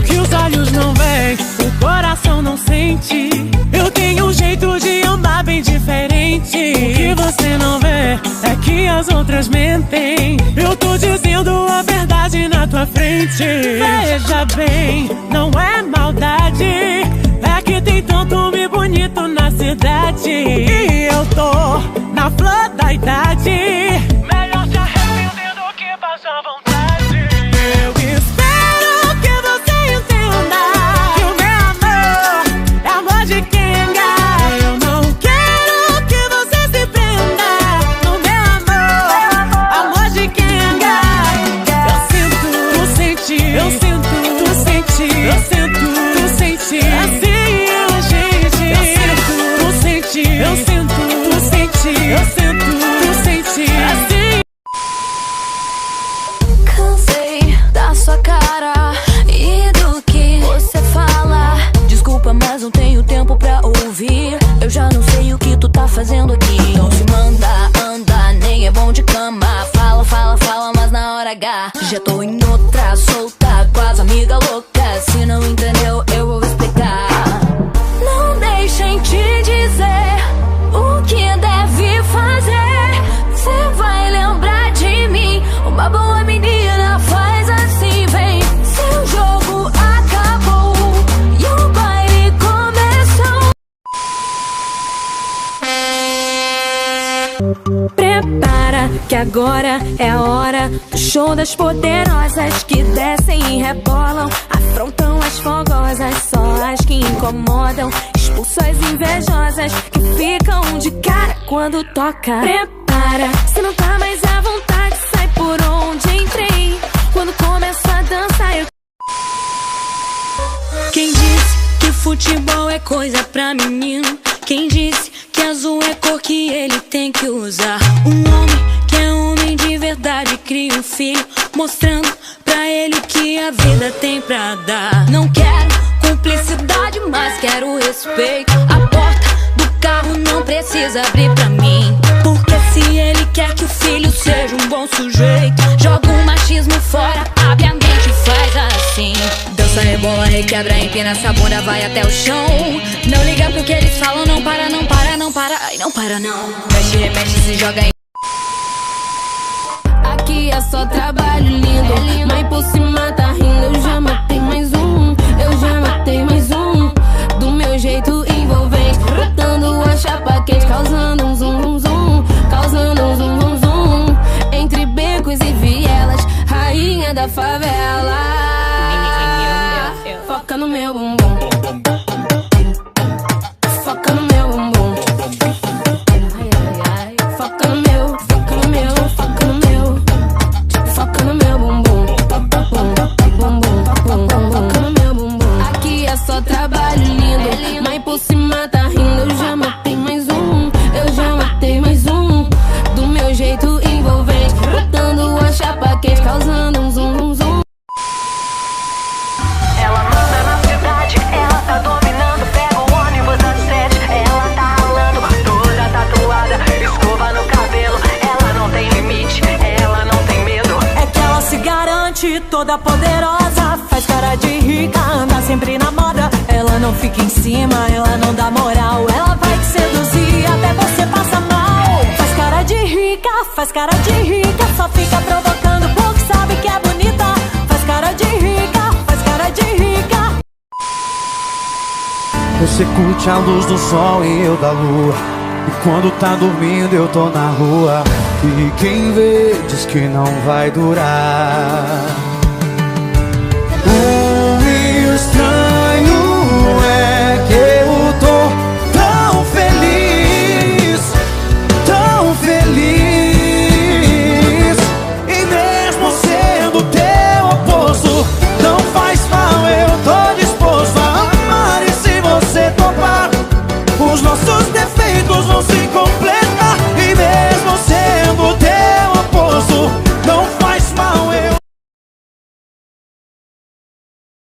O que os olhos não veem, o coração não sente. Eu tenho um jeito de andar bem diferente. O que você não vê é que as outras mentem. Eu tô dizendo a verdade na tua frente. Veja bem, não é maldade, é que tem tanto homem bonito na cidade. E eu tô na flor da idade. Melhor se arrepender do que passar vontade. Eu espero que você entenda que o meu amor é amor de quenga. Eu não quero que você se prenda no meu amor, amor de quenga. Eu sinto, tu sente, eu sinto, tu sente, eu sinto, tu sente. Assim é a gente. Eu sinto, tu sente, eu sinto, tu sente, eu sinto, tu sente. Assim. Cansei da sua cara e do que você fala. Desculpa, mas não tenho tempo pra ouvir. Eu já não sei o que tu tá fazendo aqui. Não se manda, anda, nem é bom de cama. Fala, fala, fala, mas na hora H já tô em outra, solta, com as amigas loucas. Se não entendeu, eu vou explicar. Não deixem te dizer o que deve fazer. Cê vai lembrar de mim. Uma boa menina faz assim, vem. Seu jogo acabou e o baile começou. Prepara que agora é a hora do show das poderosas que descem e rebolam, afrontam as fogosas, só as que incomodam, expulsam as invejosas que ficam de cara quando toca. Prepara, se não tá mais à vontade, sai por onde entrei. Quando começa a dançar eu... Quem disse que futebol é coisa pra menino? Quem disse que azul é cor que ele tem que usar? Um homem que é homem de verdade cria um filho, mostrando pra ele o que a vida tem pra dar. Não quero cumplicidade, mas quero respeito. A porta do carro não precisa abrir pra mim, porque se ele quer que o filho seja um bom sujeito, joga o machismo fora, abre a mente e faz assim. Dança, rebola, requebra, empina essa bunda, vai até o chão. Não liga pro que eles falam, não para, não para, não para. Ai, não para não. Mexe, remexe, se joga em... Aqui é só trabalho lindo, mas por cima tá rindo. Eu já matei mais um, eu já matei mais um. Do meu jeito envolvente, botando a chapa quente, causando um zum, zum, zum, causando um zum, zum, zum. Entre becos e vielas, rainha da favela. Foca no meu bumbum, foca no meu bumbum. Foca no meu, foca no meu, foca no meu. Foca no meu bumbum, bumbum, foca no meu bumbum. Aqui é só trabalho lindo, mas por cima tá rindo. Eu já matei mais um, eu já matei mais um. Do meu jeito envolvente, botando a chapa quente, causando um zum, zum, zum. Ela manda na cidade, ela tá dominando. Pega o ônibus das 7, ela tá ralando, toda tatuada, escova no cabelo. Ela não tem limite, ela não tem medo. É que ela se garante toda poderosa, faz cara de rica, anda sempre na moda. Ela não fica em cima, ela não dá moral. Ela vai te seduzir até você passa mal. Faz cara de rica, faz cara de rica, só fica provocando porque sabe que é bonita. Faz cara de rica, faz cara de rica. Você curte a luz do sol e eu da lua, e quando tá dormindo eu tô na rua. E quem vê diz que não vai durar.